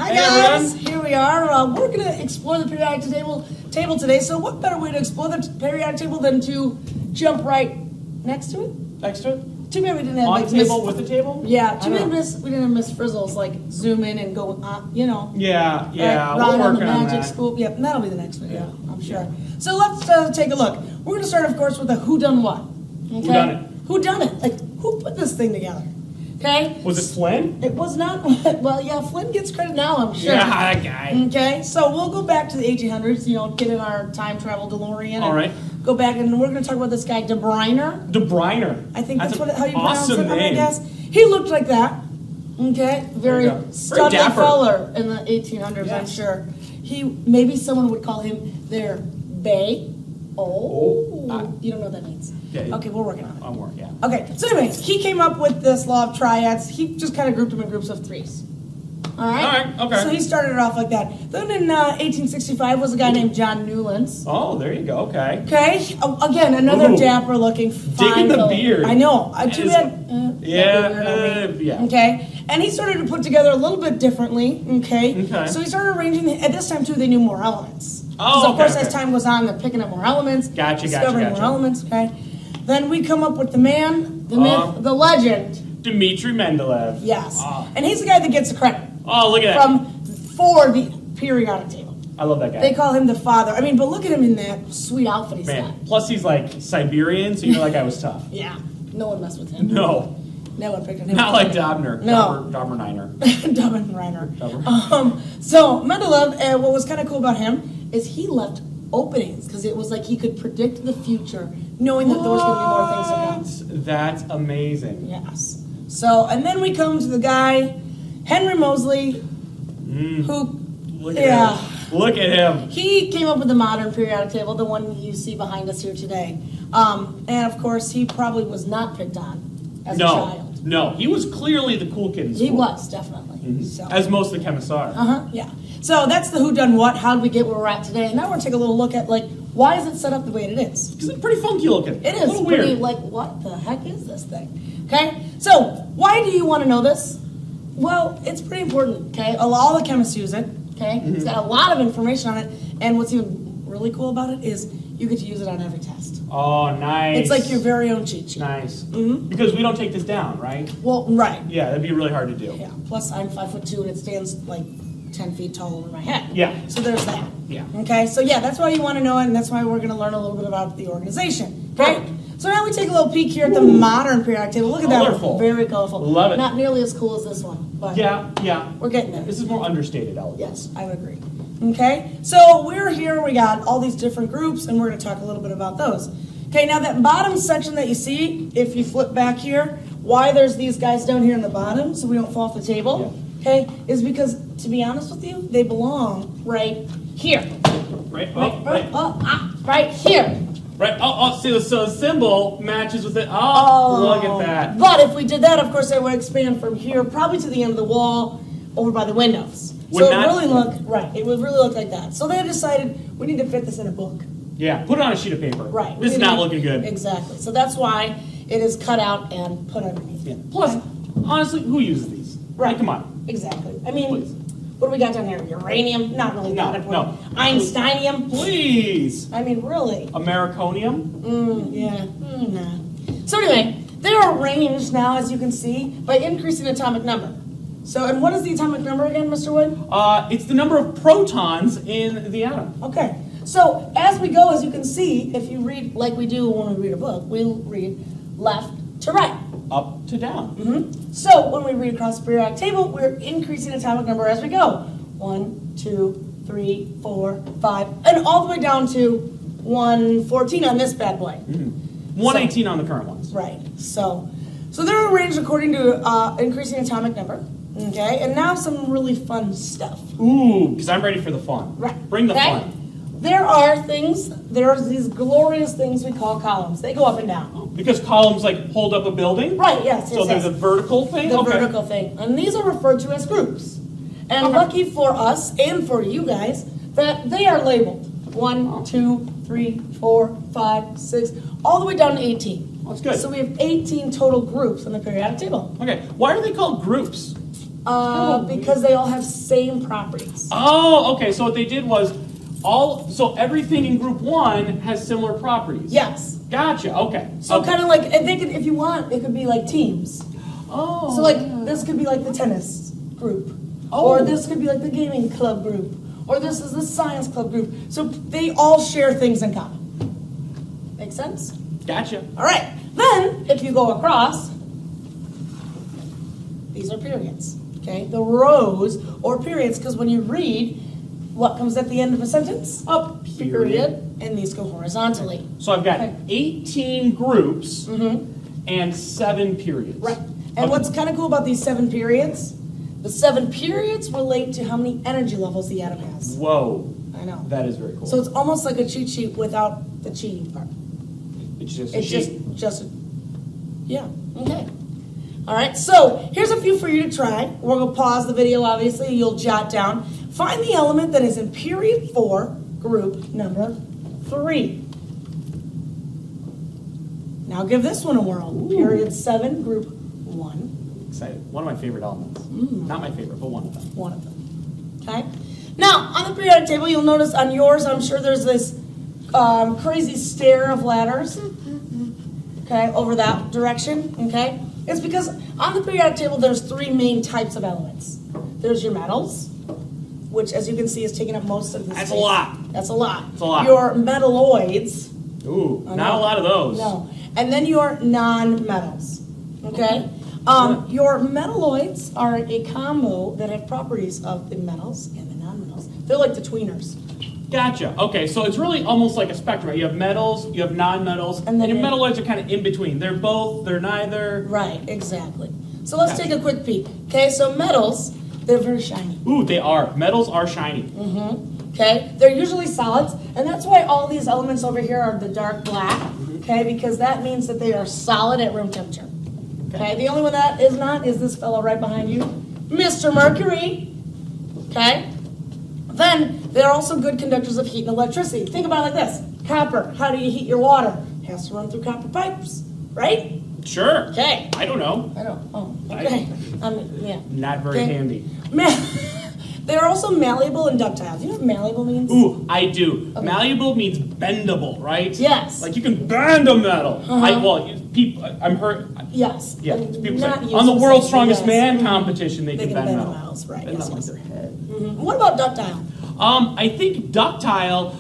Hi guys, here we are. We're going to explore the periodic table today. So what better way to explore the periodic table than to jump right next to it? Next to it? Too bad we didn't have On like the table with the table? Yeah, too bad we didn't have Miss Frizzles like zoom in and go, Yeah, right, we're on the working on magic that. scoop. Yep, and that'll be the next video, I'm sure. So let's take a look. We're going to start, of course, with a who done what. Okay? Whodunit. Who done it? Like who put this thing together? Okay. Was it Flynn? It was not. Well, yeah, Flynn gets credit now, I'm sure. Yeah, that guy. Okay, so we'll go back to the 1800s, get in our time travel DeLorean. All right. Go back, and we're going to talk about this guy, De Bruyne. De Bruyne. I think that's how you awesome pronounce it, I name. guess. He looked like that. Okay, very There you go. Very studly dapper. feller in the 1800s, I'm Yes. sure. Maybe someone would call him their Bay. You don't know what that means. Yeah. Okay, we're working on it. I'm working, yeah. Okay, so anyways, he came up with this law of triads. He just kind of grouped them in groups of threes. All right? All right, okay. So he started it off like that. Then in 1865 was a guy named John Newlands. Oh, there you go, okay. Okay, again, another Ooh. dapper looking fine Digging the fellow. beard. I know. And Too his- bad. Yeah. Okay, and he started to put together a little bit differently. Okay. Okay. So he started arranging. At this time too, they knew more elements. Oh, 'Cause of okay, course, okay. as time goes on, they're picking up more elements. Gotcha. Discovering more elements. Okay. Then we come up with the man, the myth, the legend. Dmitri Mendeleev. Yes. Oh. And he's the guy that gets the credit Oh, look at that. for the periodic table. I love that guy. They call him the father. I mean, but look at him in that sweet outfit he's Man, got. plus he's like Siberian, so you know that guy was tough. Yeah. No one messed with him. No, No one picked on him. not like Dobner. No. Dobber Niner. Dublin Reiner. Dublin. So Mendeleev, what was kind of cool about him is he left openings because it was like he could predict the future, knowing that there was going to be more things to come. That's amazing. Yes. So, and then we come to the guy, Henry Moseley, who, Look at yeah, him. Look at him. he came up with the modern periodic table, the one you see behind us here today. And of course, he probably was not picked on as a child. No, he was clearly the cool kid in school. He was, definitely. So. As most of the chemists are. Yeah. So that's the who done what, how did we get where we're at today? And now we're going to take a little look at, like, why is it set up the way it is? Because it's pretty funky looking. It A is little pretty, weird. like, what the heck is this thing? Okay? So, why do you want to know this? Well, it's pretty important, okay? All the chemists use it, okay? It's got a lot of information on it, and what's even really cool about it is you get to use it on every test. Oh, nice. It's like your very own cheat sheet. Nice. Because we don't take this down, right? Well, right. Yeah, that'd be really hard to do. Yeah. Plus, I'm 5'2", and it stands like 10 feet tall over my head. Yeah. So there's that. Yeah. Okay. So yeah, that's why you want to know it, and that's why we're going to learn a little bit about the organization. Okay. Perfect. So now we take a little peek here at the modern periodic table. Look at Colorful. that. Very colorful. Love it. Not nearly as cool as this one, but Yeah. we're getting there. This is more understated elegance. Yes, I would agree. Okay. So we're here. We got all these different groups, and we're going to talk a little bit about those. Okay. Now that bottom section that you see, if you flip back here, why there's these guys down here in the bottom, so we don't fall off the table. Okay, is because, to be honest with you, they belong right here. Right? Right here. Right. Oh, see, so the symbol matches with it. Oh, look at that. But if we did that, of course, it would expand from here, probably to the end of the wall, over by the windows. Would So not- it really look, right, it would really look like that. So they decided we need to fit this in a book. Yeah, put it on a sheet of paper. Right. This is not looking good. Exactly. So that's why it is cut out and put underneath. Yeah. Plus, honestly, who uses these? Right. Like, come on. Exactly. I mean, Please. what do we got down here? Uranium? Not really No, that important. no. Einsteinium? Please. I mean, really? Americonium? Yeah. Nah. So anyway, they are arranged now, as you can see, by increasing atomic number. So, and what is the atomic number again, Mr. Wood? It's the number of protons in the atom. Okay. So, as we go, as you can see, if you read like we do when we read a book, we'll read left to right. Up to down. So, when we read across the periodic table, we're increasing atomic number as we go. 1, 2, 3, 4, 5, and all the way down to 114 on this bad boy. 118 on the current ones. Right. So they're arranged according to increasing atomic number. Okay. And now some really fun stuff. Ooh, because I'm ready for the fun. Right. Bring the Okay? fun. There are these glorious things we call columns. They go up and down. Because columns like hold up a building? Right. Yes. So there's a vertical thing? The Okay. vertical thing. And these are referred to as groups. And Okay. lucky for us and for you guys that they are labeled 1, 2, 3, 4, 5, 6, all the way down to 18. That's good. So we have 18 total groups on the periodic table. Okay. Why are they called groups? Because they all have same properties. Oh, okay. So what they did was so everything in group 1 has similar properties. Yes. Gotcha. Okay. So Okay. kind of like, and they could, if you want, it could be like teams. Oh. So like this could be like the tennis group, Oh. or this could be like the gaming club group, or this is the science club group. So they all share things in common. Make sense? Gotcha. All right. Then if you go across, these are periods. Okay, the rows or periods, because when you read, what comes at the end of a sentence? A period. And these go horizontally. So I've got Okay. 18 groups and 7 periods. Right. And Okay. what's kind of cool about these 7 periods? The 7 periods relate to how many energy levels the atom has. Whoa. I know. That is very cool. So it's almost like a cheat sheet without the cheating part. it's just a It's sheet. yeah. Okay. All right. So here's a few for you to try. We're gonna pause the video. Obviously, you'll jot down. Find the element that is in period 4, group number 3. Now give this one a whirl. Ooh. Period 7, group 1. Excited. One of my favorite elements. Not my favorite, but one of them. One of them. Okay? Now, on the periodic table, you'll notice on yours, I'm sure there's this crazy stair of ladders, okay, over that direction, okay? It's because on the periodic table, there's 3 main types of elements. There's your metals, which, as you can see, is taking up most of the That's space. a lot. That's a lot. That's a lot. Your metalloids. Ooh, I not know. a lot of those. No. And then your non-metals, okay? Your metalloids are a combo that have properties of the metals and the non-metals. They're like the tweeners. Gotcha. Okay, so it's really almost like a spectrum, right? You have metals, you have non-metals, And and, then your you- metalloids are kind of in between. They're both, they're neither. Right, exactly. So let's Gotcha. take a quick peek. Okay, so metals, they're very shiny. Ooh, they are. Metals are shiny. Okay, they're usually solids, and that's why all these elements over here are the dark black. Okay, because that means that they are solid at room temperature. Okay, the only one that is not is this fellow right behind you, Mr. Mercury. Okay, then they're also good conductors of heat and electricity. Think about it like this: copper. How do you heat your water? It has to run through copper pipes, right? Sure. Okay. I don't know. I know. Oh, okay. Yeah. Not very Okay. handy. They're also malleable and ductile. Do you know what malleable means? Ooh, I do. Okay. Malleable means bendable, right? Yes. Like you can bend a metal. People, I'm hurt. Yes. Yeah, And people not say, on the useless, World's Strongest yes. Man Mhm. competition, they can bend metal. metals, right? Bend Yes, them like yes. their head. What about ductile? I think ductile.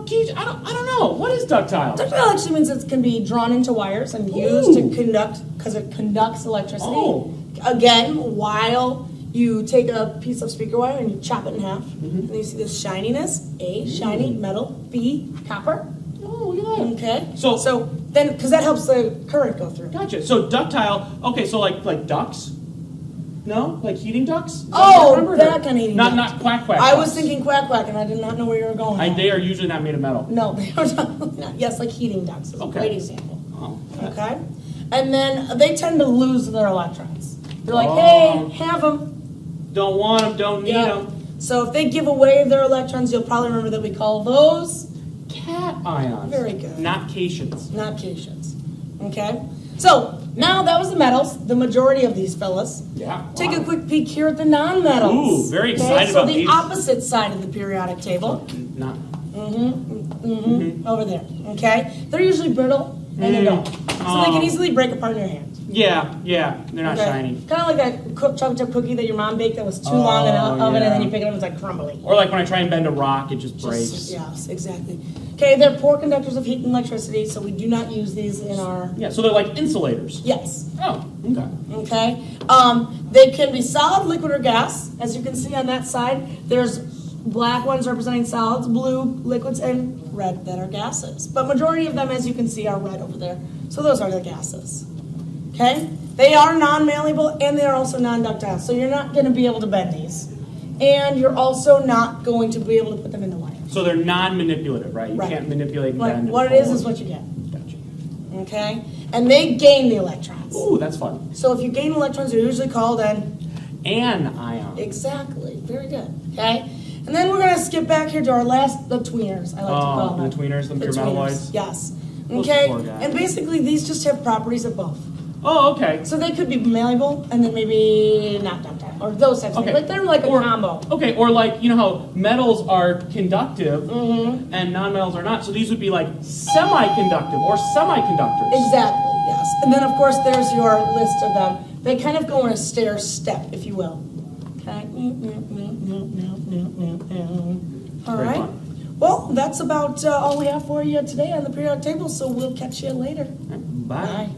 Keith, I don't know. What is ductile? Ductile actually means it can be drawn into wires and used to Ooh. conduct, because it conducts electricity. Oh. Again, while you take a piece of speaker wire and you chop it in half, and you see this shininess. A, shiny metal. B, copper. Oh, look at that. Okay. So- then, because that helps the current go through. Gotcha. So ductile. Okay, so like ducks. No, like heating ducks. Is Oh, what you remember? that kind of heating Not duct. not quack quack. I was ducks. thinking quack quack, and I did not know where you were going. They are usually not made of metal. No, they are not. Yes, like heating ducts is a Okay. great example. Oh. Okay? And then they tend to lose their electrons. They're like, Oh. hey, have them. Don't want them. Don't need them. So if they give away their electrons, you'll probably remember that we call those Cations. Very good. Not cations. not cations. Okay? So now that was the metals, the majority of these fellas. Yeah. Take a wow. quick peek here at the non-metals. Ooh, very excited so about the these. opposite side of the periodic table. Not. Over there. Okay? They're usually brittle and they don't. So they can Oh. easily break apart in your hand. Yeah. They're not Okay? shiny. Kind of like that chocolate chip cookie that your mom baked that was too long in the Oh, oven, and then yeah. you pick it up and it's like crumbly. Or like when I try and bend a rock, it just breaks. Yes, exactly. Okay, they're poor conductors of heat and electricity, so we do not use these in our. Yeah. So they're like insulators. Yes. Oh. Okay. Okay. They can be solid, liquid, or gas. As you can see on that side, there's black ones representing solids, blue liquids, and red that are gases. But majority of them, as you can see, are red over there. So those are the gases. Okay? They are non-malleable and they are also non-ductile. So you're not going to be able to bend these. And you're also not going to be able to put them in the wire. So they're non-manipulative, right? You Right. can't manipulate and Like bend. what it is what you get. Gotcha. Okay? And they gain the electrons. Ooh, that's fun. So if you gain electrons, you're usually called an Anion. exactly. Very good. Okay? And then we're going to skip back here to our last, the tweeners, I like to call them. The tweeners, the pure tweeners, metalloids. Yes. Those Okay? poor guys. And basically, these just have properties of both. Oh, okay. So they could be malleable and then maybe not ductile. or those types of things. Like they're like a combo. Okay, or like, you know how metals are conductive Mm-hmm. and non-metals are not. So these would be like semi-conductive or semiconductors. Exactly, yes. And then, of course, there's your list of them. They kind of go in a stair step, if you will. Okay. All Very right. fun. Well, that's about all we have for you today on the periodic table, so we'll catch you later. Bye. Bye.